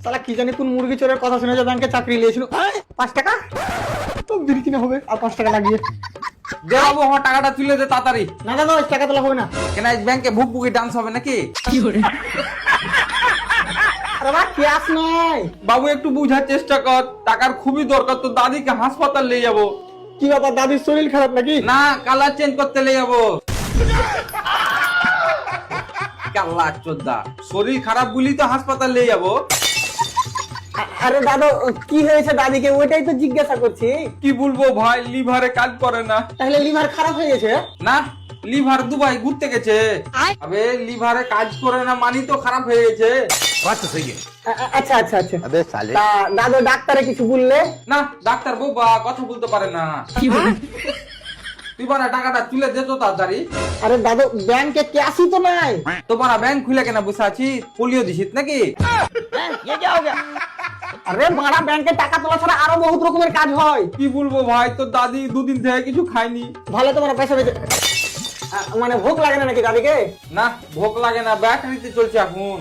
শালা কি জানি কোন মুরগি চোরের কথা শুনে যে ব্যাংকে চাকরি নিয়েছিল। 5 টাকা তো বিল কিনা হবে আর 5 টাকা লাগিয়ে। দে বাবু আমার টাকাটা তুলে দে তাড়াতাড়ি। না দাদা ওই টাকা তোলা হবে না। কেন আজ ব্যাংকে ভুকভুকি ডান্স হবে নাকি? আরে বাবা ক্যাশ নাই। বাবু একটু বুঝার চেষ্টা কর, টাকার খুবই দরকার, তো দাদিকে হাসপাতাল নিয়ে যাবো। কি ব্যাপার দাদির শরীর খারাপ নাকি? না কালার চেঞ্জ করতে নিয়ে যাবো। কাল্লা চোদ্দা, শরীর খারাপ বলি তো হাসপাতাল নিয়ে যাবো। আরে দাদা কি হয়েছে দাদিকে ওইটাই তো জিজ্ঞাসা করছি। কি বলবো ভাই, লিভারে কাজ করে না। তাহলে লিভার খারাপ হয়ে গেছে? না লিভার দুবাই ঘুরতে গেছে। আবে লিভারে কাজ করে না মানি তো খারাপ হয়ে গেছে। আচ্ছা আচ্ছা আচ্ছা তা দাদু ডাক্তারে কিছু বললে? না ডাক্তার বাবা কথা বলতে পারে না। তুই বারা টাকাটা তুলে দে তো তাড়াতাড়ি। আরে দাদু ব্যাংকে ক্যাশই তো নাই। তোমারা ব্যাংক খুলে কেন বসে আছি? পোলিও দিছিস নাকি? আরে মারা ব্যাংকে টাকা তোলা ছাড়া আরো বহুত রকমের কাজ হয়। কি বলবো ভাই, তোর দাদি দুদিন থেকে কিছু খায়নি। ভালো তোমার পয়সা বেঁচে মানে ভোগ লাগে না নাকি দাদিকে? না ভোগ লাগে না, ব্যাটারিতে চলছে এখন।